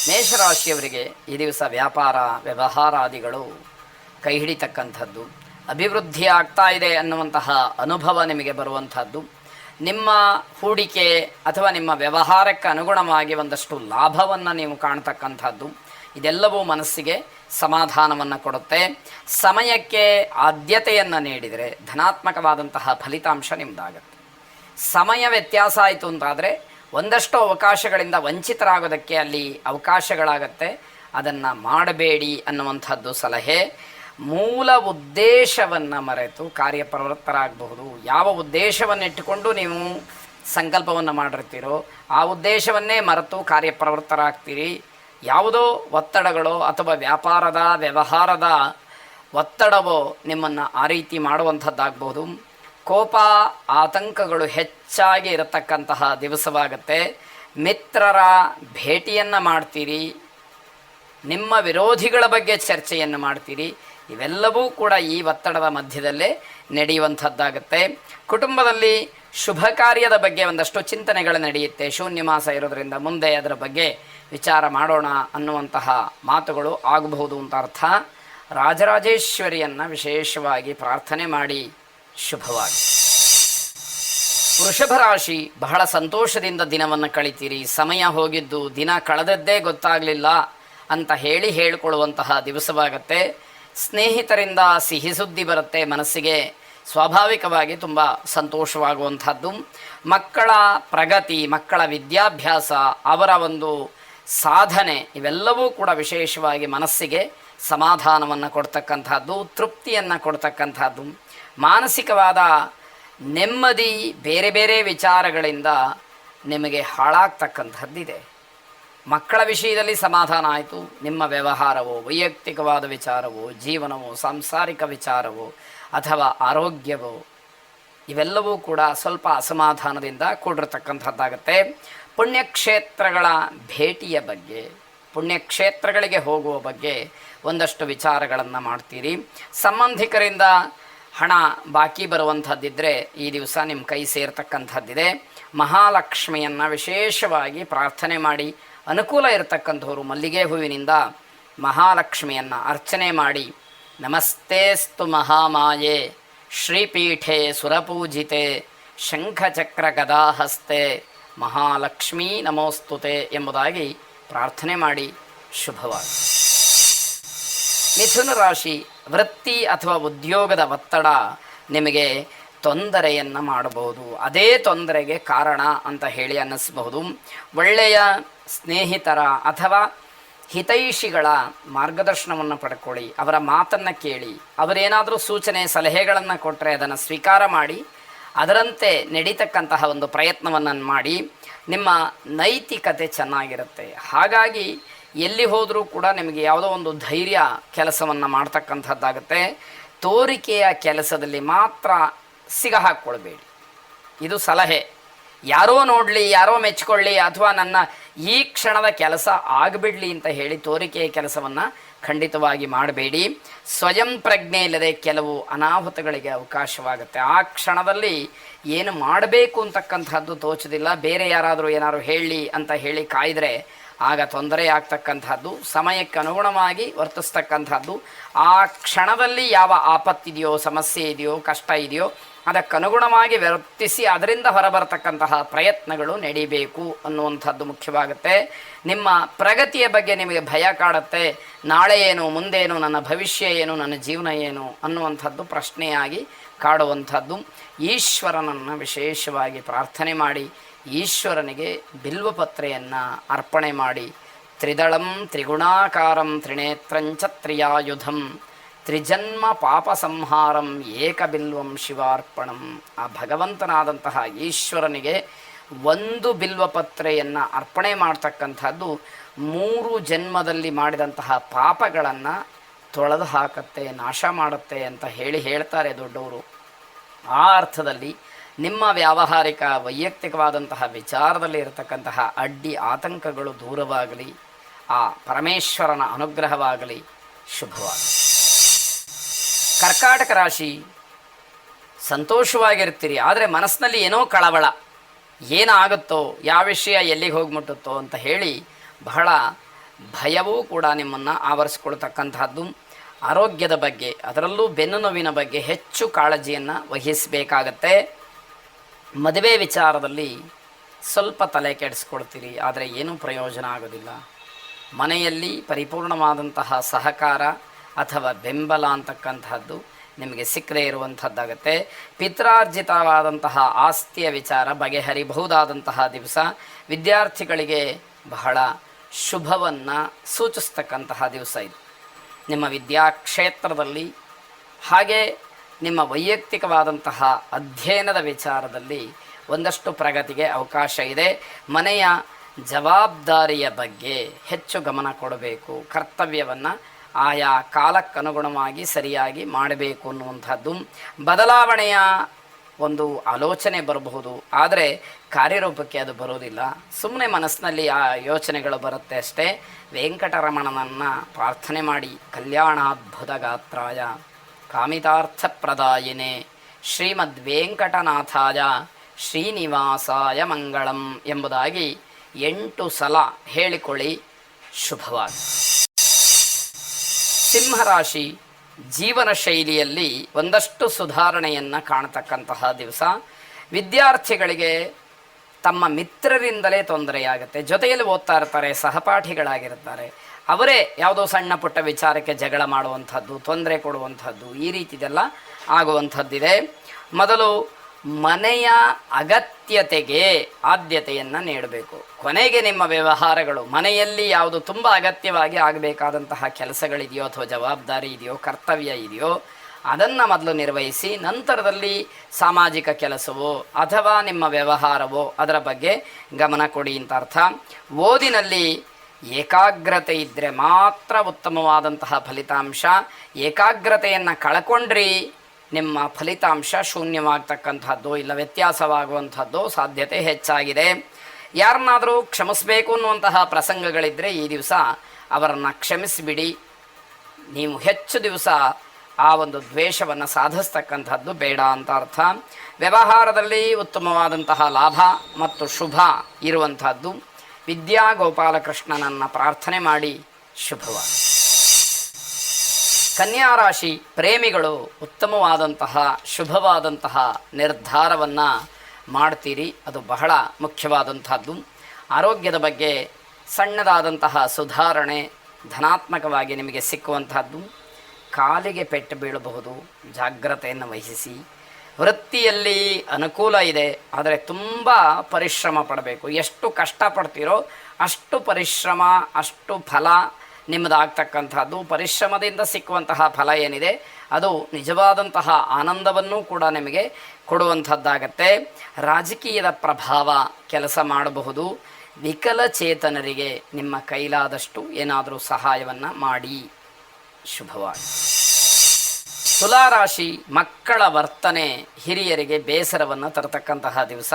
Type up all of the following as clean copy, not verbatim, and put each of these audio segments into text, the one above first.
ಮೇಷರಾಶಿಯವರಿಗೆ ಈ ದಿವಸ ವ್ಯಾಪಾರ ವ್ಯವಹಾರಾದಿಗಳು ಕೈ ಹಿಡಿತಕ್ಕಂಥದ್ದು, ಅಭಿವೃದ್ಧಿ ಆಗ್ತಾ ಇದೆ ಅನ್ನುವಂತಹ ಅನುಭವ ನಿಮಗೆ ಬರುವಂಥದ್ದು, ನಿಮ್ಮ ಹೂಡಿಕೆ ಅಥವಾ ನಿಮ್ಮ ವ್ಯವಹಾರಕ್ಕೆ ಅನುಗುಣವಾಗಿ ಒಂದಷ್ಟು ಲಾಭವನ್ನು ನೀವು ಕಾಣ್ತಕ್ಕಂಥದ್ದು, ಇದೆಲ್ಲವೂ ಮನಸ್ಸಿಗೆ ಸಮಾಧಾನವನ್ನು ಕೊಡುತ್ತೆ. ಸಮಯಕ್ಕೆ ಆದ್ಯತೆಯನ್ನು ನೀಡಿದರೆ ಧನಾತ್ಮಕವಾದಂತಹ ಫಲಿತಾಂಶ ನಿಮ್ಮದಾಗತ್ತೆ. ಸಮಯ ವ್ಯತ್ಯಾಸ ಆಯಿತು ಅಂತಾದರೆ ಒಂದಷ್ಟು ಅವಕಾಶಗಳಿಂದ ವಂಚಿತರಾಗೋದಕ್ಕೆ ಅಲ್ಲಿ ಅವಕಾಶಗಳಾಗತ್ತೆ. ಅದನ್ನು ಮಾಡಬೇಡಿ ಅನ್ನುವಂಥದ್ದು ಸಲಹೆ. ಮೂಲ ಉದ್ದೇಶವನ್ನು ಮರೆತು ಕಾರ್ಯಪ್ರವೃತ್ತರಾಗಬಹುದು. ಯಾವ ಉದ್ದೇಶವನ್ನಿಟ್ಟುಕೊಂಡು ನೀವು ಸಂಕಲ್ಪವನ್ನು ಮಾಡಿರ್ತೀರೋ ಆ ಉದ್ದೇಶವನ್ನೇ ಮರೆತು ಕಾರ್ಯಪ್ರವೃತ್ತರಾಗ್ತೀರಿ. ಯಾವುದೋ ಒತ್ತಡಗಳು ಅಥವಾ ವ್ಯವಹಾರದ ಒತ್ತಡವೋ ನಿಮ್ಮನ್ನು ಆ ರೀತಿ ಮಾಡುವಂಥದ್ದಾಗಬಹುದು. ಕೋಪ ಆತಂಕಗಳು ಹೆಚ್ಚಾಗಿ ಇರತಕ್ಕಂತಹ ದಿವಸವಾಗತ್ತೆ. ಮಿತ್ರರ ಭೇಟಿಯನ್ನು ಮಾಡ್ತೀರಿ, ನಿಮ್ಮ ವಿರೋಧಿಗಳ ಬಗ್ಗೆ ಚರ್ಚೆಯನ್ನು ಮಾಡ್ತೀರಿ. ಇವೆಲ್ಲವೂ ಕೂಡ ಈ ಒತ್ತಡದ ಮಧ್ಯದಲ್ಲೇ ನಡೆಯುವಂಥದ್ದಾಗತ್ತೆ. ಕುಟುಂಬದಲ್ಲಿ ಶುಭ ಕಾರ್ಯದ ಬಗ್ಗೆ ಒಂದಷ್ಟು ಚಿಂತನೆಗಳು ನಡೆಯುತ್ತೆ. ಶೂನ್ಯ ಮಾಸ ಇರೋದರಿಂದ ಮುಂದೆ ಅದರ ಬಗ್ಗೆ ವಿಚಾರ ಮಾಡೋಣ ಅನ್ನುವಂತಹ ಮಾತುಗಳು ಆಗಬಹುದು ಅಂತ ಅರ್ಥ. ರಾಜರಾಜೇಶ್ವರಿಯನ್ನು ವಿಶೇಷವಾಗಿ ಪ್ರಾರ್ಥನೆ ಮಾಡಿ ಶುಭವಾಗಿ. ವೃಷಭ ರಾಶಿ, ಬಹಳ ಸಂತೋಷದಿಂದ ದಿನವನ್ನು ಕಳಿತೀರಿ. ಸಮಯ ಹೋಗಿದ್ದು ದಿನ ಕಳೆದದ್ದೇ ಗೊತ್ತಾಗಲಿಲ್ಲ ಅಂತ ಹೇಳಿಕೊಳ್ಳುವಂತಹ ದಿವಸವಾಗತ್ತೆ. ಸ್ನೇಹಿತರಿಂದ ಸಿಹಿ ಸುದ್ದಿ ಬರುತ್ತೆ. ಮನಸ್ಸಿಗೆ ಸ್ವಾಭಾವಿಕವಾಗಿ ತುಂಬ ಸಂತೋಷವಾಗುವಂಥದ್ದು. ಮಕ್ಕಳ ಪ್ರಗತಿ, ಮಕ್ಕಳ ವಿದ್ಯಾಭ್ಯಾಸ, ಅವರ ಒಂದು ಸಾಧನೆ ಇವೆಲ್ಲವೂ ಕೂಡ ವಿಶೇಷವಾಗಿ ಮನಸ್ಸಿಗೆ ಸಮಾಧಾನವನ್ನು ಕೊಡ್ತಕ್ಕಂಥದ್ದು, ತೃಪ್ತಿಯನ್ನು ಕೊಡ್ತಕ್ಕಂಥದ್ದು. ಮಾನಸಿಕವಾದ ನೆಮ್ಮದಿ ಬೇರೆ ಬೇರೆ ವಿಚಾರಗಳಿಂದ ನಿಮಗೆ ಹಾಳಾಗ್ತಕ್ಕಂಥದ್ದಿದೆ. ಮಕ್ಕಳ ವಿಷಯದಲ್ಲಿ ಸಮಾಧಾನ ಆಯಿತು, ನಿಮ್ಮ ವ್ಯವಹಾರವೋ ವೈಯಕ್ತಿಕವಾದ ವಿಚಾರವೋ ಜೀವನವೋ ಸಾಂಸಾರಿಕ ವಿಚಾರವೋ ಅಥವಾ ಆರೋಗ್ಯವೋ ಇವೆಲ್ಲವೂ ಕೂಡ ಸ್ವಲ್ಪ ಅಸಮಾಧಾನದಿಂದ ಕೂಡಿರತಕ್ಕಂಥದ್ದಾಗತ್ತೆ. ಪುಣ್ಯಕ್ಷೇತ್ರಗಳ ಭೇಟಿಯ ಬಗ್ಗೆ, ಪುಣ್ಯಕ್ಷೇತ್ರಗಳಿಗೆ ಹೋಗುವ ಬಗ್ಗೆ ಒಂದಷ್ಟು ವಿಚಾರಗಳನ್ನು ಮಾಡ್ತೀರಿ. ಸಂಬಂಧಿಕರಿಂದ ಹಣ ಬಾಕಿ ಬರುವಂಥದ್ದಿದ್ದರೆ ಈ ದಿವಸ ನಿಮ್ಮ ಕೈ ಸೇರ್ತಕ್ಕಂಥದ್ದಿದೆ. ಮಹಾಲಕ್ಷ್ಮಿಯನ್ನು ವಿಶೇಷವಾಗಿ ಪ್ರಾರ್ಥನೆ ಮಾಡಿ. ಅನುಕೂಲ ಇರತಕ್ಕಂಥವರು ಮಲ್ಲಿಗೆ ಹೂವಿನಿಂದ ಮಹಾಲಕ್ಷ್ಮಿಯನ್ನು ಅರ್ಚನೆ ಮಾಡಿ. ನಮಸ್ತೇಸ್ತು ಮಹಾಮಾಯೆ ಶ್ರೀಪೀಠೆ ಸುರಪೂಜಿತೆ ಶಂಖಚಕ್ರ ಗದಾಹಸ್ತೆ ಮಹಾಲಕ್ಷ್ಮೀ ನಮೋಸ್ತುತೆ ಎಂಬುದಾಗಿ ಪ್ರಾರ್ಥನೆ ಮಾಡಿ ಶುಭವಾಗಿ. ಮಿಥುನ ರಾಶಿ, ವೃತ್ತಿ ಅಥವಾ ಉದ್ಯೋಗದ ಒತ್ತಡ ನಿಮಗೆ ತೊಂದರೆಯನ್ನು ಮಾಡಬಹುದು. ಅದೇ ತೊಂದರೆಗೆ ಕಾರಣ ಅಂತ ಹೇಳಿ ಅನ್ನಿಸಬಹುದು. ಒಳ್ಳೆಯ ಸ್ನೇಹಿತರ ಅಥವಾ ಹಿತೈಷಿಗಳ ಮಾರ್ಗದರ್ಶನವನ್ನು ಪಡ್ಕೊಳ್ಳಿ. ಅವರ ಮಾತನ್ನು ಕೇಳಿ. ಅವರೇನಾದರೂ ಸೂಚನೆ ಸಲಹೆಗಳನ್ನು ಕೊಟ್ಟರೆ ಅದನ್ನು ಸ್ವೀಕಾರ ಮಾಡಿ ಅದರಂತೆ ನಡೀತಕ್ಕಂತಹ ಒಂದು ಪ್ರಯತ್ನವನ್ನು ಮಾಡಿ. ನಿಮ್ಮ ನೈತಿಕತೆ ಚೆನ್ನಾಗಿರುತ್ತೆ. ಹಾಗಾಗಿ ಎಲ್ಲಿ ಹೋದರೂ ಕೂಡ ನಿಮಗೆ ಯಾವುದೋ ಒಂದು ಧೈರ್ಯ ಕೆಲಸವನ್ನು ಮಾಡ್ತಕ್ಕಂಥದ್ದಾಗುತ್ತೆ. ತೋರಿಕೆಯ ಕೆಲಸದಲ್ಲಿ ಮಾತ್ರ ಸಿಗಹಾಕ್ಕೊಳ್ಬೇಡಿ. ಇದು ಸಲಹೆ. ಯಾರೋ ನೋಡಲಿ, ಯಾರೋ ಮೆಚ್ಕೊಳ್ಳಿ, ಅಥವಾ ನನ್ನ ಈ ಕ್ಷಣದ ಕೆಲಸ ಆಗಿಬಿಡಲಿ ಅಂತ ಹೇಳಿ ತೋರಿಕೆಯ ಕೆಲಸವನ್ನು ಖಂಡಿತವಾಗಿ ಮಾಡಬೇಡಿ. ಸ್ವಯಂ ಪ್ರಜ್ಞೆ ಇಲ್ಲದೆ ಕೆಲವು ಅನಾಹುತಗಳಿಗೆ ಅವಕಾಶವಾಗುತ್ತೆ. ಆ ಕ್ಷಣದಲ್ಲಿ ಏನು ಮಾಡಬೇಕು ಅಂತಕ್ಕಂಥದ್ದು ತೋಚೋದಿಲ್ಲ. ಬೇರೆ ಯಾರಾದರೂ ಏನಾದರೂ ಹೇಳಲಿ ಅಂತ ಹೇಳಿ ಕಾಯ್ದರೆ ಆಗ ತೊಂದರೆ ಆಗ್ತಕ್ಕಂಥದ್ದು. ಸಮಯಕ್ಕೆ ಅನುಗುಣವಾಗಿ ವರ್ತಿಸ್ತಕ್ಕಂಥದ್ದು. ಆ ಕ್ಷಣದಲ್ಲಿ ಯಾವ ಆಪತ್ತಿದೆಯೋ, ಸಮಸ್ಯೆ ಇದೆಯೋ, ಕಷ್ಟ ಇದೆಯೋ ಅದಕ್ಕನುಗುಣವಾಗಿ ವರ್ತಿಸಿ ಅದರಿಂದ ಹೊರಬರತಕ್ಕಂತಹ ಪ್ರಯತ್ನಗಳು ನಡೀಬೇಕು ಅನ್ನುವಂಥದ್ದು ಮುಖ್ಯವಾಗುತ್ತೆ. ನಿಮ್ಮ ಪ್ರಗತಿಯ ಬಗ್ಗೆ ನಿಮಗೆ ಭಯ ಕಾಡುತ್ತೆ. ನಾಳೆ ಏನು, ಮುಂದೇನು, ನನ್ನ ಭವಿಷ್ಯ ಏನು, ನನ್ನ ಜೀವನ ಏನು ಅನ್ನುವಂಥದ್ದು ಪ್ರಶ್ನೆಯಾಗಿ ಕಾಡುವಂಥದ್ದು. ಈಶ್ವರನನ್ನು ವಿಶೇಷವಾಗಿ ಪ್ರಾರ್ಥನೆ ಮಾಡಿ. ಈಶ್ವರನಿಗೆ ಬಿಲ್ವಪತ್ರೆಯನ್ನು ಅರ್ಪಣೆ ಮಾಡಿ. ತ್ರಿದಳಂ ತ್ರಿಗುಣಾಕಾರಂ ತ್ರಿನೇತ್ರಂಚ ತ್ರಿಯಾಯುಧಂ ತ್ರಿಜನ್ಮ ಪಾಪ ಸಂಹಾರಂ ಏಕಬಿಲ್ವಂ ಶಿವಾರ್ಪಣಂ. ಆ ಭಗವಂತನಾದಂತಹ ಈಶ್ವರನಿಗೆ ಒಂದು ಬಿಲ್ವಪತ್ರೆಯನ್ನು ಅರ್ಪಣೆ ಮಾಡ್ತಕ್ಕಂಥದ್ದು 3 ಜನ್ಮದಲ್ಲಿ ಮಾಡಿದಂತಹ ಪಾಪಗಳನ್ನು ತೊಳೆದು ಹಾಕತ್ತೆ, ನಾಶ ಮಾಡುತ್ತೆ ಅಂತ ಹೇಳ್ತಾರೆ ದೊಡ್ಡವರು. ಆ ಅರ್ಥದಲ್ಲಿ ನಿಮ್ಮ ವ್ಯಾವಹಾರಿಕ ವೈಯಕ್ತಿಕವಾದಂತಹ ವಿಚಾರದಲ್ಲಿ ಇರತಕ್ಕಂತಹ ಅಡ್ಡಿ ಆತಂಕಗಳು ದೂರವಾಗಲಿ. ಆ ಪರಮೇಶ್ವರನ ಅನುಗ್ರಹವಾಗಲಿ. ಶುಭವಾಗಲಿ. ಕರ್ಕಾಟಕ ರಾಶಿ, ಸಂತೋಷವಾಗಿರ್ತೀರಿ, ಆದರೆ ಮನಸ್ಸಿನಲ್ಲಿ ಏನೋ ಕಳವಳ. ಏನಾಗುತ್ತೋ, ಯಾವ ವಿಷಯ ಎಲ್ಲಿಗೆ ಹೋಗಿ ಮುಟ್ಟುತ್ತೋ ಅಂತ ಹೇಳಿ ಬಹಳ ಭಯವೂ ಕೂಡ ನಿಮ್ಮನ್ನು ಆವರಿಸ್ಕೊಳ್ತಕ್ಕಂತಹದ್ದು. ಆರೋಗ್ಯದ ಬಗ್ಗೆ, ಅದರಲ್ಲೂ ಬೆನ್ನು ನೋವಿನ ಬಗ್ಗೆ ಹೆಚ್ಚು ಕಾಳಜಿಯನ್ನು ವಹಿಸಬೇಕಾಗತ್ತೆ. ಮದುವೆ ವಿಚಾರದಲ್ಲಿ ಸ್ವಲ್ಪ ತಲೆ ಕೆಡಿಸ್ಕೊಳ್ತೀರಿ, ಆದರೆ ಏನೂ ಪ್ರಯೋಜನ ಆಗೋದಿಲ್ಲ. ಮನೆಯಲ್ಲಿ ಪರಿಪೂರ್ಣವಾದಂತಹ ಸಹಕಾರ ಅಥವಾ ಬೆಂಬಲ ಅಂತಕ್ಕಂಥದ್ದು ನಿಮಗೆ ಸಿಕ್ಕದೇ ಇರುವಂಥದ್ದಾಗತ್ತೆ. ಪಿತ್ರಾರ್ಜಿತವಾದಂತಹ ಆಸ್ತಿಯ ವಿಚಾರ ಬಗೆಹರಿಬಹುದಾದಂತಹ ದಿವಸ. ವಿದ್ಯಾರ್ಥಿಗಳಿಗೆ ಬಹಳ ಶುಭವನ್ನು ಸೂಚಿಸ್ತಕ್ಕಂತಹ ದಿವಸ ಇದು. ನಿಮ್ಮ ವಿದ್ಯಾಕ್ಷೇತ್ರದಲ್ಲಿ ಹಾಗೆ ನಿಮ್ಮ ವೈಯಕ್ತಿಕವಾದಂತಹ ಅಧ್ಯಯನದ ವಿಚಾರದಲ್ಲಿ ಒಂದಷ್ಟು ಪ್ರಗತಿಗೆ ಅವಕಾಶ ಇದೆ. ಮನೆಯ ಜವಾಬ್ದಾರಿಯ ಬಗ್ಗೆ ಹೆಚ್ಚು ಗಮನ ಕೊಡಬೇಕು. ಕರ್ತವ್ಯವನ್ನು ಆಯಾ ಕಾಲಕ್ಕನುಗುಣವಾಗಿ ಸರಿಯಾಗಿ ಮಾಡಬೇಕು ಅನ್ನುವಂಥದ್ದು. ಬದಲಾವಣೆಯ ಒಂದು ಆಲೋಚನೆ ಬರಬಹುದು, ಆದರೆ ಕಾರ್ಯರೂಪಕ್ಕೆ ಅದು ಬರೋದಿಲ್ಲ. ಸುಮ್ಮನೆ ಮನಸ್ಸಿನಲ್ಲಿ ಆ ಯೋಚನೆಗಳು ಬರುತ್ತೆ ಅಷ್ಟೇ. ವೆಂಕಟರಮಣನನ್ನು ಪ್ರಾರ್ಥನೆ ಮಾಡಿ, ಕಲ್ಯಾಣಾದ್ಭುತ ಗಾತ್ರಾಯ ಕಾಮಿತಾರ್ಥಪ್ರದಾಯಿನೇ ಶ್ರೀಮದ್ ವೆಂಕಟನಾಥಾಯ ಶ್ರೀನಿವಾಸಾಯ ಮಂಗಳಂ ಎಂಬುದಾಗಿ 8 ಸಲ ಹೇಳಿಕೊಳ್ಳಿ. ಶುಭವಾಗಿ. ಸಿಂಹರಾಶಿ ಜೀವನ ಶೈಲಿಯಲ್ಲಿ ಒಂದಷ್ಟು ಸುಧಾರಣೆಯನ್ನು ಕಾಣತಕ್ಕಂತಹ ದಿವಸ. ವಿದ್ಯಾರ್ಥಿಗಳಿಗೆ ತಮ್ಮ ಮಿತ್ರರಿಂದಲೇ ತೊಂದರೆಯಾಗುತ್ತೆ. ಜೊತೆಯಲ್ಲಿ ಓದ್ತಾ ಇರ್ತಾರೆ, ಸಹಪಾಠಿಗಳಾಗಿರ್ತಾರೆ, ಅವರೇ ಯಾವುದೋ ಸಣ್ಣ ಪುಟ್ಟ ವಿಚಾರಕ್ಕೆ ಜಗಳ ಮಾಡುವಂಥದ್ದು, ತೊಂದರೆ ಕೊಡುವಂಥದ್ದು, ಈ ರೀತಿದೆಲ್ಲ ಆಗುವಂಥದ್ದಿದೆ. ಮೊದಲು ಮನೆಯ ಅಗತ್ಯತೆಗೆ ಆದ್ಯತೆಯನ್ನು ನೀಡಬೇಕು. ಕೊನೆಗೆ ನಿಮ್ಮ ವ್ಯವಹಾರಗಳು, ಮನೆಯಲ್ಲಿ ಯಾವುದು ತುಂಬ ಅಗತ್ಯವಾಗಿ ಆಗಬೇಕಾದಂತಹ ಕೆಲಸಗಳಿದೆಯೋ ಅಥವಾ ಜವಾಬ್ದಾರಿ ಇದೆಯೋ, ಕರ್ತವ್ಯ ಇದೆಯೋ, ಅದನ್ನು ಮೊದಲು ನಿರ್ವಹಿಸಿ, ನಂತರದಲ್ಲಿ ಸಾಮಾಜಿಕ ಕೆಲಸವೋ ಅಥವಾ ನಿಮ್ಮ ವ್ಯವಹಾರವೋ ಅದರ ಬಗ್ಗೆ ಗಮನ ಕೊಡಿ ಅಂತ ಅರ್ಥ. ಓದಿನಲ್ಲಿ ಏಕಾಗ್ರತೆ ಇದ್ದರೆ ಮಾತ್ರ ಉತ್ತಮವಾದಂತಹ ಫಲಿತಾಂಶ. ಏಕಾಗ್ರತೆಯನ್ನು ಕಳ್ಕೊಂಡ್ರಿ ನಿಮ್ಮ ಫಲಿತಾಂಶ ಶೂನ್ಯವಾಗ್ತಕ್ಕಂಥದ್ದು, ಇಲ್ಲ ವ್ಯತ್ಯಾಸವಾಗುವಂಥದ್ದು ಸಾಧ್ಯತೆ ಹೆಚ್ಚಾಗಿದೆ. ಯಾರನ್ನಾದರೂ ಕ್ಷಮಿಸಬೇಕು ಅನ್ನುವಂತಹ ಪ್ರಸಂಗಗಳಿದ್ದರೆ ಈ ದಿವಸ ಅವರನ್ನು ಕ್ಷಮಿಸಿಬಿಡಿ. ನೀವು ಹೆಚ್ಚು ದಿವಸ ಆ ಒಂದು ದ್ವೇಷವನ್ನು ಸಾಧಿಸ್ತಕ್ಕಂಥದ್ದು ಬೇಡ ಅಂತ ಅರ್ಥ. ವ್ಯವಹಾರದಲ್ಲಿ ಉತ್ತಮವಾದಂತಹ ಲಾಭ ಮತ್ತು ಶುಭ ಇರುವಂಥದ್ದು. ವಿದ್ಯಾ ಗೋಪಾಲಕೃಷ್ಣನನ್ನು ಪ್ರಾರ್ಥನೆ ಮಾಡಿ. ಶುಭವಾಗಿ. ಕನ್ಯಾರಾಶಿ ಪ್ರೇಮಿಗಳು ಉತ್ತಮವಾದಂತಹ ಶುಭವಾದಂತಹ ನಿರ್ಧಾರವನ್ನು ಮಾಡ್ತೀರಿ, ಅದು ಬಹಳ ಮುಖ್ಯವಾದಂಥದ್ದು. ಆರೋಗ್ಯದ ಬಗ್ಗೆ ಸಣ್ಣದಾದಂತಹ ಸುಧಾರಣೆ ಧನಾತ್ಮಕವಾಗಿ ನಿಮಗೆ ಸಿಕ್ಕುವಂಥದ್ದು. ಕಾಲಿಗೆ ಪೆಟ್ಟು ಬೀಳಬಹುದು, ಜಾಗ್ರತೆಯನ್ನು ವಹಿಸಿ. ವೃತ್ತಿಯಲ್ಲಿ ಅನುಕೂಲ ಇದೆ, ಆದರೆ ತುಂಬ ಪರಿಶ್ರಮ ಪಡಬೇಕು. ಎಷ್ಟು ಕಷ್ಟಪಡ್ತೀರೋ ಅಷ್ಟು ಪರಿಶ್ರಮ, ಅಷ್ಟು ಫಲ ನಿಮ್ಮದಾಗ್ತಕ್ಕಂಥದ್ದು. ಪರಿಶ್ರಮದಿಂದ ಸಿಕ್ಕುವಂತಹ ಫಲ ಏನಿದೆ ಅದು ನಿಜವಾದಂತಹ ಆನಂದವನ್ನೂ ಕೂಡ ನಿಮಗೆ ಕೊಡುವಂಥದ್ದಾಗತ್ತೆ. ರಾಜಕೀಯದ ಪ್ರಭಾವ ಕೆಲಸ ಮಾಡಬಹುದು. ವಿಕಲಚೇತನರಿಗೆ ನಿಮ್ಮ ಕೈಲಾದಷ್ಟು ಏನಾದರೂ ಸಹಾಯವನ್ನು ಮಾಡಿ. ಶುಭವಾಗಿ. ತುಲಾರಾಶಿ ಮಕ್ಕಳ ವರ್ತನೆ ಹಿರಿಯರಿಗೆ ಬೇಸರವನ್ನು ತರತಕ್ಕಂತಹ ದಿವಸ.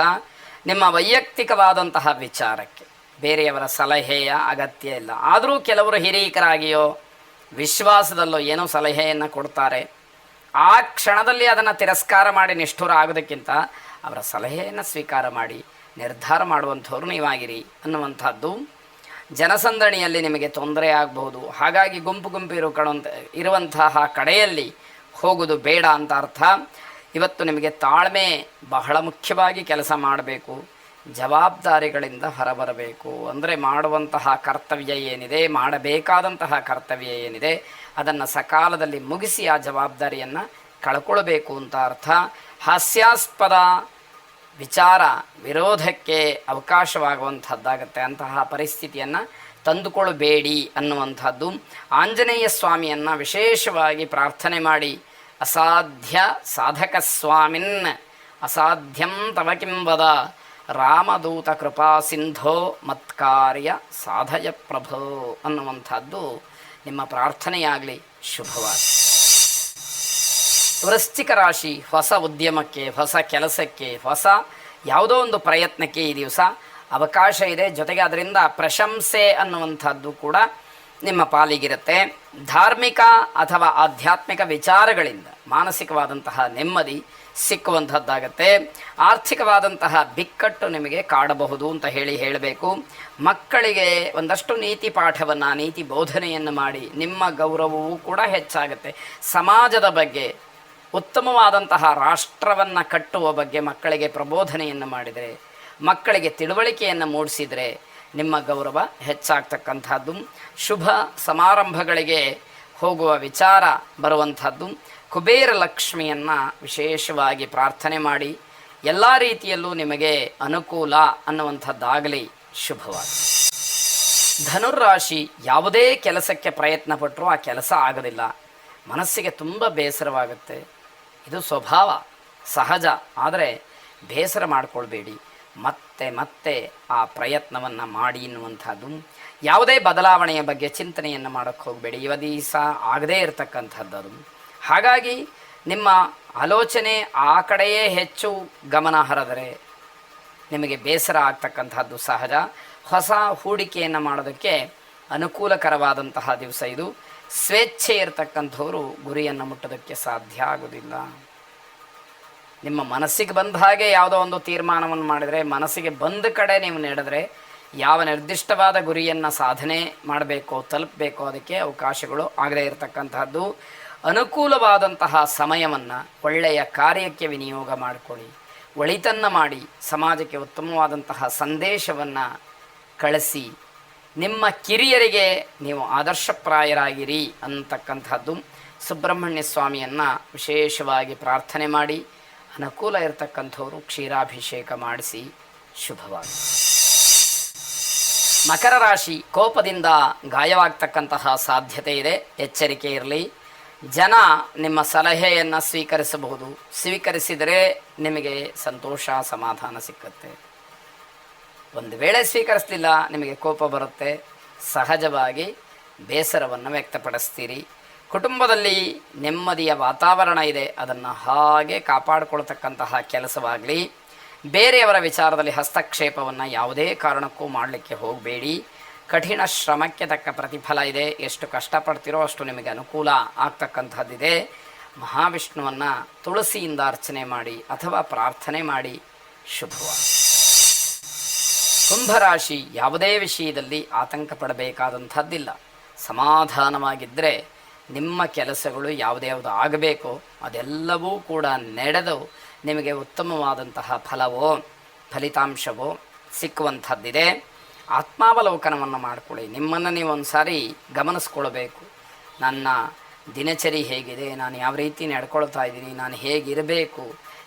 ನಿಮ್ಮ ವೈಯಕ್ತಿಕವಾದಂತಹ ವಿಚಾರಕ್ಕೆ ಬೇರೆಯವರ ಸಲಹೆಯ ಅಗತ್ಯ ಇಲ್ಲ. ಆದರೂ ಕೆಲವರು ಹಿರೀಕರಾಗಿಯೋ ವಿಶ್ವಾಸದಲ್ಲೋ ಏನೋ ಸಲಹೆಯನ್ನು ಕೊಡ್ತಾರೆ. ಆ ಕ್ಷಣದಲ್ಲಿ ಅದನ್ನು ತಿರಸ್ಕಾರ ಮಾಡಿ ನಿಷ್ಠುರ ಆಗೋದಕ್ಕಿಂತ ಅವರ ಸಲಹೆಯನ್ನು ಸ್ವೀಕಾರ ಮಾಡಿ ನಿರ್ಧಾರ ಮಾಡುವಂಥವ್ರು ನೀವಾಗಿರಿ ಅನ್ನುವಂಥದ್ದು. ಜನಸಂದಣಿಯಲ್ಲಿ ನಿಮಗೆ ತೊಂದರೆ ಆಗಬಹುದು. ಹಾಗಾಗಿ ಗುಂಪು ಇರುವಂತಹ ಕಡೆಯಲ್ಲಿ ಹೋಗೋದು ಬೇಡ ಅಂತ ಅರ್ಥ. ಇವತ್ತು ನಿಮಗೆ ತಾಳ್ಮೆ ಬಹಳ ಮುಖ್ಯವಾಗಿ ಕೆಲಸ ಮಾಡಬೇಕು. ಜವಾಬ್ದಾರಿಗಳಿಂದ ಹೊರಬರಬೇಕು. ಅಂದರೆ ಮಾಡುವಂತಹ ಕರ್ತವ್ಯ ಏನಿದೆ, ಮಾಡಬೇಕಾದಂತಹ ಕರ್ತವ್ಯ ಏನಿದೆ, ಅದನ್ನು ಸಕಾಲದಲ್ಲಿ ಮುಗಿಸಿ ಆ ಜವಾಬ್ದಾರಿಯನ್ನು ಕಳ್ಕೊಳ್ಬೇಕು ಅಂತ ಅರ್ಥ. ಹಾಸ್ಯಾಸ್ಪದ ವಿಚಾರ ವಿರೋಧಕ್ಕೆ ಅವಕಾಶವಾಗುವಂಥದ್ದಾಗತ್ತೆ. ಅಂತಹ ಪರಿಸ್ಥಿತಿಯನ್ನು ತಂದುಕೊಳ್ಳಬೇಡಿ ಅನ್ನುವಂಥದ್ದು. ಆಂಜನೇಯ ಸ್ವಾಮಿಯನ್ನು ವಿಶೇಷವಾಗಿ ಪ್ರಾರ್ಥನೆ ಮಾಡಿ. ಅಸಾಧ್ಯ ಸಾಧಕ ಸ್ವಾಮಿನ್ ಅಸಾಧ್ಯಂ ತವ ಕಿಂವದ ರಾಮದೂತ ಕೃಪಾ ಸಿಂಧೋ ಮತ್ಕಾರ್ಯ ಸಾಧಯ ಪ್ರಭೋ ಅನ್ನುವಂಥದ್ದು ನಿಮ್ಮ ಪ್ರಾರ್ಥನೆಯಾಗಲಿ. ಶುಭವಾಗಿ. ವೃಶ್ಚಿಕ ರಾಶಿ ಹೊಸ ಉದ್ಯಮಕ್ಕೆ, ಹೊಸ ಕೆಲಸಕ್ಕೆ, ಹೊಸ ಯಾವುದೋ ಒಂದು ಪ್ರಯತ್ನಕ್ಕೆ ಈ ದಿವಸ ಅವಕಾಶ ಇದೆ. ಜೊತೆಗೆ ಅದರಿಂದ ಪ್ರಶಂಸೆ ಅನ್ನುವಂಥದ್ದು ಕೂಡ ನಿಮ್ಮ ಪಾಲಿಗಿರುತ್ತೆ. ಧಾರ್ಮಿಕ ಅಥವಾ ಆಧ್ಯಾತ್ಮಿಕ ವಿಚಾರಗಳಿಂದ ಮಾನಸಿಕವಾದಂತಹ ನೆಮ್ಮದಿ ಸಿಕ್ಕುವಂಥದ್ದಾಗತ್ತೆ. ಆರ್ಥಿಕವಾದಂತಹ ಬಿಕ್ಕಟ್ಟು ನಿಮಗೆ ಕಾಡಬಹುದು ಅಂತ ಹೇಳಬೇಕು. ಮಕ್ಕಳಿಗೆ ಒಂದಷ್ಟು ನೀತಿ ಪಾಠವನ್ನು, ನೀತಿ ಬೋಧನೆಯನ್ನು ಮಾಡಿ ನಿಮ್ಮ ಗೌರವವೂ ಕೂಡ ಹೆಚ್ಚಾಗುತ್ತೆ. ಸಮಾಜದ ಬಗ್ಗೆ, ಉತ್ತಮವಾದಂತಹ ರಾಷ್ಟ್ರವನ್ನು ಕಟ್ಟುವ ಬಗ್ಗೆ ಮಕ್ಕಳಿಗೆ ಪ್ರಬೋಧನೆಯನ್ನು ಮಾಡಿದರೆ, ಮಕ್ಕಳಿಗೆ ತಿಳುವಳಿಕೆಯನ್ನು ಮೂಡಿಸಿದರೆ ನಿಮ್ಮ ಗೌರವ ಹೆಚ್ಚಾಗ್ತಕ್ಕಂಥದ್ದು. ಶುಭ ಸಮಾರಂಭಗಳಿಗೆ ಹೋಗುವ ವಿಚಾರ ಬರುವಂಥದ್ದು. ಕುಬೇರ ಲಕ್ಷ್ಮಿಯನ್ನು ವಿಶೇಷವಾಗಿ ಪ್ರಾರ್ಥನೆ ಮಾಡಿ, ಎಲ್ಲ ರೀತಿಯಲ್ಲೂ ನಿಮಗೆ ಅನುಕೂಲ ಅನ್ನುವಂಥದ್ದಾಗಲಿ. ಶುಭವಾಗಿ. ಧನುರ್ರಾಶಿ, ಯಾವುದೇ ಕೆಲಸಕ್ಕೆ ಪ್ರಯತ್ನ ಪಟ್ಟರೂ ಆ ಕೆಲಸ ಆಗೋದಿಲ್ಲ. ಮನಸ್ಸಿಗೆ ತುಂಬ ಬೇಸರವಾಗುತ್ತೆ. ಇದು ಸ್ವಭಾವ, ಸಹಜ. ಆದರೆ ಬೇಸರ ಮಾಡಿಕೊಳ್ಬೇಡಿ, ಮತ್ತೆ ಮತ್ತೆ ಆ ಪ್ರಯತ್ನವನ್ನು ಮಾಡಿ ಎನ್ನುವಂಥದ್ದು. ಯಾವುದೇ ಬದಲಾವಣೆಯ ಬಗ್ಗೆ ಚಿಂತನೆಯನ್ನು ಮಾಡೋಕ್ಕೆ ಹೋಗಬೇಡಿ. ದಿವಸ ಆಗದೇ ಇರತಕ್ಕಂಥದ್ದು ಅದು. ಹಾಗಾಗಿ ನಿಮ್ಮ ಆಲೋಚನೆ ಆ ಕಡೆಯೇ ಹೆಚ್ಚು ಗಮನ ಹರಿದರೆ ನಿಮಗೆ ಬೇಸರ ಆಗ್ತಕ್ಕಂಥದ್ದು ಸಹಜ. ಹೊಸ ಹೂಡಿಕೆಯನ್ನು ಮಾಡೋದಕ್ಕೆ ಅನುಕೂಲಕರವಾದಂತಹ ದಿವಸ ಇದು. ಸ್ವೇಚ್ಛೆ ಇರತಕ್ಕಂಥವರು ಗುರಿಯನ್ನು ಮುಟ್ಟೋದಕ್ಕೆ ಸಾಧ್ಯ ಆಗೋದಿಲ್ಲ. ನಿಮ್ಮ ಮನಸ್ಸಿಗೆ ಬಂದ ಹಾಗೆ ಯಾವುದೋ ಒಂದು ತೀರ್ಮಾನವನ್ನು ಮಾಡಿದರೆ, ಮನಸ್ಸಿಗೆ ಬಂದ ಕಡೆ ನೀವು ನಡೆದರೆ, ಯಾವ ನಿರ್ದಿಷ್ಟವಾದ ಗುರಿಯನ್ನು ಸಾಧನೆ ಮಾಡಬೇಕೋ, ತಲುಪಬೇಕೋ ಅದಕ್ಕೆ ಅವಕಾಶಗಳು ಆಗದೇ ಇರತಕ್ಕಂತಹದ್ದು. ಅನುಕೂಲವಾದಂತಹ ಸಮಯವನ್ನು ಒಳ್ಳೆಯ ಕಾರ್ಯಕ್ಕೆ ವಿನಿಯೋಗ ಮಾಡಿಕೊಳ್ಳಿ. ಒಳಿತನ್ನು ಮಾಡಿ ಸಮಾಜಕ್ಕೆ ಉತ್ತಮವಾದಂತಹ ಸಂದೇಶವನ್ನು ಕಳಿಸಿ. ನಿಮ್ಮ ಕಿರಿಯರಿಗೆ ನೀವು ಆದರ್ಶಪ್ರಾಯರಾಗಿರಿ ಅಂತಕ್ಕಂಥದ್ದು. ಸುಬ್ರಹ್ಮಣ್ಯ ಸ್ವಾಮಿಯನ್ನು ವಿಶೇಷವಾಗಿ ಪ್ರಾರ್ಥನೆ ಮಾಡಿ. ಅನುಕೂಲ ಇರತಕ್ಕಂಥವರು ಕ್ಷೀರಾಭಿಷೇಕ ಮಾಡಿಸಿ. ಶುಭವಾಗಿ. ಮಕರ ರಾಶಿ, ಕೋಪದಿಂದ ಗಾಯವಾಗ್ತಕ್ಕಂತಹ ಸಾಧ್ಯತೆ ಇದೆ, ಎಚ್ಚರಿಕೆ ಇರಲಿ. ಜನ ನಿಮ್ಮ ಸಲಹೆಯನ್ನು ಸ್ವೀಕರಿಸಬಹುದು. ಸ್ವೀಕರಿಸಿದರೆ ನಿಮಗೆ ಸಂತೋಷ, ಸಮಾಧಾನ ಸಿಕ್ಕತ್ತೆ. ಒಂದು ವೇಳೆ ಸ್ವೀಕರಿಸಲಿಲ್ಲ, ನಿಮಗೆ ಕೋಪ ಬರುತ್ತೆ. ಸಹಜವಾಗಿ ಬೇಸರವನ್ನು ವ್ಯಕ್ತಪಡಿಸ್ತೀರಿ. ಕುಟುಂಬದಲ್ಲಿ ನೆಮ್ಮದಿಯ ವಾತಾವರಣ ಇದೆ, ಅದನ್ನು ಹಾಗೆ ಕಾಪಾಡಿಕೊಳ್ತಕ್ಕಂತಹ ಕೆಲಸವಾಗಲಿ. ಬೇರೆಯವರ ವಿಚಾರದಲ್ಲಿ ಹಸ್ತಕ್ಷೇಪವನ್ನು ಯಾವುದೇ ಕಾರಣಕ್ಕೂ ಮಾಡಲಿಕ್ಕೆ ಹೋಗಬೇಡಿ. ಕಠಿಣ ಶ್ರಮಕ್ಕೆ ತಕ್ಕ ಪ್ರತಿಫಲ ಇದೆ. ಎಷ್ಟು ಕಷ್ಟಪಡ್ತೀರೋ ಅಷ್ಟು ನಿಮಗೆ ಅನುಕೂಲ ಆಗ್ತಕ್ಕಂಥದ್ದಿದೆ. ಮಹಾವಿಷ್ಣುವನ್ನು ತುಳಸಿಯಿಂದ ಅರ್ಚನೆ ಮಾಡಿ ಅಥವಾ ಪ್ರಾರ್ಥನೆ ಮಾಡಿ. ಶುಭವಾಗಿ. ಕುಂಭರಾಶಿ, ಯಾವುದೇ ವಿಷಯದಲ್ಲಿ ಆತಂಕ ಪಡಬೇಕಾದಂಥದ್ದಿಲ್ಲ. ಸಮಾಧಾನವಾಗಿದ್ದರೆ ನಿಮ್ಮ ಕೆಲಸಗಳು ಯಾವುದ್ಯಾವುದು ಆಗಬೇಕೋ ಅದೆಲ್ಲವೂ ಕೂಡ ನಡೆದು ನಿಮಗೆ ಉತ್ತಮವಾದಂತಹ ಫಲವೋ ಫಲಿತಾಂಶವೋ ಸಿಕ್ಕುವಂಥದ್ದಿದೆ. ಆತ್ಮಾವಲೋಕನವನ್ನು ಮಾಡಿಕೊಳ್ಳಿ. ನಿಮ್ಮನ್ನು ನೀವು ಒಂದು ಸಾರಿ ಗಮನಿಸ್ಕೊಳ್ಬೇಕು. ನನ್ನ ದಿನಚರಿ ಹೇಗಿದೆ, ನಾನು ಯಾವ ರೀತಿ ನಡ್ಕೊಳ್ತಾ ಇದ್ದೀನಿ, ನಾನು ಹೇಗಿರಬೇಕು,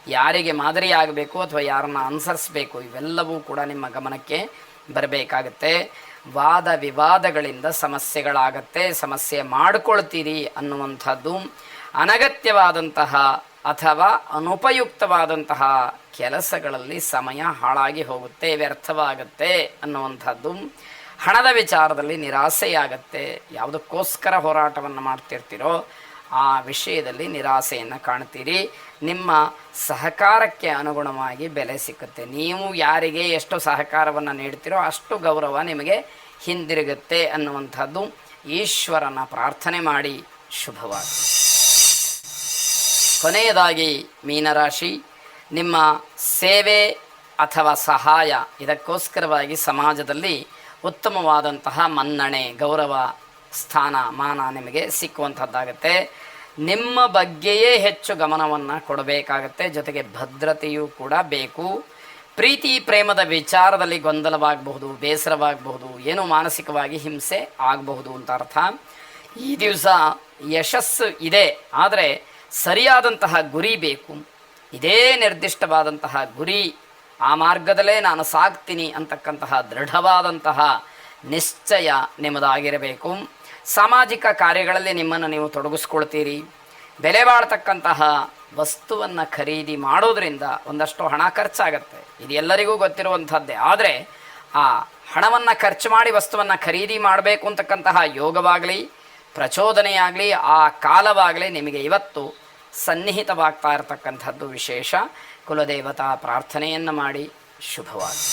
ಯಾರಿಗೆ ಮಾದರಿ ಆಗಬೇಕು ಅಥವಾ ಯಾರನ್ನು ಅನುಸರಿಸಬೇಕು, ಇವೆಲ್ಲವೂ ಕೂಡ ನಿಮ್ಮ ಗಮನಕ್ಕೆ ಬರಬೇಕಾಗತ್ತೆ. ವಾದ ವಿವಾದಗಳಿಂದ ಸಮಸ್ಯೆಗಳಾಗತ್ತೆ, ಸಮಸ್ಯೆ ಮಾಡಿಕೊಳ್ತೀರಿ ಅನ್ನುವಂಥದ್ದು. ಅನಗತ್ಯವಾದಂತಹ ಅಥವಾ ಅನುಪಯುಕ್ತವಾದಂತಹ ಕೆಲಸಗಳಲ್ಲಿ ಸಮಯ ಹಾಳಾಗಿ ಹೋಗುತ್ತೆ, ವ್ಯರ್ಥವಾಗುತ್ತೆ ಅನ್ನುವಂಥದ್ದು. ಹಣದ ವಿಚಾರದಲ್ಲಿ ನಿರಾಸೆಯಾಗತ್ತೆ. ಯಾವುದಕ್ಕೋಸ್ಕರ ಹೋರಾಟವನ್ನು ಮಾಡ್ತಿರ್ತೀರೋ ಆ ವಿಷಯದಲ್ಲಿ ನಿರಾಸೆಯನ್ನು ಕಾಣ್ತೀರಿ. ನಿಮ್ಮ ಸಹಕಾರಕ್ಕೆ ಅನುಗುಣವಾಗಿ ಬೆಲೆ ಸಿಕ್ಕುತ್ತೆ. ನೀವು ಯಾರಿಗೆ ಎಷ್ಟು ಸಹಕಾರವನ್ನು ನೀಡ್ತೀರೋ ಅಷ್ಟು ಗೌರವ ನಿಮಗೆ ಹಿಂದಿರುಗುತ್ತೆ ಅನ್ನುವಂಥದ್ದು. ಈಶ್ವರನ ಪ್ರಾರ್ಥನೆ ಮಾಡಿ. ಶುಭವಾಗಿ. ಕೊನೆಯದಾಗಿ ಮೀನರಾಶಿ, ನಿಮ್ಮ ಸೇವೆ ಅಥವಾ ಸಹಾಯ ಇದಕ್ಕೋಸ್ಕರವಾಗಿ ಸಮಾಜದಲ್ಲಿ ಉತ್ತಮವಾದಂತಹ ಮನ್ನಣೆ, ಗೌರವ, ಸ್ಥಾನ, ಮಾನ ನಿಮಗೆ ಸಿಕ್ಕುವಂಥದ್ದಾಗತ್ತೆ. ನಿಮ್ಮ ಬಗ್ಗೆಯೇ ಹೆಚ್ಚು ಗಮನವನ್ನು ಕೊಡಬೇಕಾಗತ್ತೆ. ಜೊತೆಗೆ ಭದ್ರತೆಯೂ ಕೂಡ ಬೇಕು. ಪ್ರೀತಿ ಪ್ರೇಮದ ವಿಚಾರದಲ್ಲಿ ಗೊಂದಲವಾಗಬಹುದು, ಬೇಸರವಾಗಬಹುದು, ಏನೋ ಮಾನಸಿಕವಾಗಿ ಹಿಂಸೆ ಆಗಬಹುದು ಅಂತ ಅರ್ಥ. ಈ ದಿವಸ ಯಶಸ್ಸು ಇದೆ, ಆದರೆ ಸರಿಯಾದಂತಹ ಗುರಿ ಬೇಕು. ಇದೇ ನಿರ್ದಿಷ್ಟವಾದಂತಹ ಗುರಿ, ಆ ಮಾರ್ಗದಲ್ಲೇ ನಾನು ಸಾಗ್ತೀನಿ ಅಂತಕ್ಕಂತಹ ದೃಢವಾದಂತಹ ನಿಶ್ಚಯ ನಿಮ್ಮದಾಗಿರಬೇಕು. ಸಾಮಾಜಿಕ ಕಾರ್ಯಗಳಲ್ಲಿ ನಿಮ್ಮನ್ನು ನೀವು ತೊಡಗಿಸ್ಕೊಳ್ತೀರಿ. ಬೆಲೆ ಬಾಳ್ತಕ್ಕಂತಹ ವಸ್ತುವನ್ನು ಖರೀದಿ ಮಾಡೋದರಿಂದ ಒಂದಷ್ಟು ಹಣ ಖರ್ಚಾಗತ್ತೆ. ಇದು ಎಲ್ಲರಿಗೂ ಗೊತ್ತಿರುವಂಥದ್ದೇ. ಆದರೆ ಆ ಹಣವನ್ನು ಖರ್ಚು ಮಾಡಿ ವಸ್ತುವನ್ನು ಖರೀದಿ ಮಾಡಬೇಕು ಅಂತಕ್ಕಂತಹ ಯೋಗವಾಗಲಿ, ಪ್ರಚೋದನೆಯಾಗಲಿ, ಆ ಕಾಲವಾಗಲಿ ನಿಮಗೆ ಇವತ್ತು ಸನ್ನಿಹಿತವಾಗ್ತಾ ಇರತಕ್ಕಂಥದ್ದು ವಿಶೇಷ. ಕುಲದೇವತಾ ಪ್ರಾರ್ಥನೆಯನ್ನು ಮಾಡಿ. ಶುಭವಾಗಿ.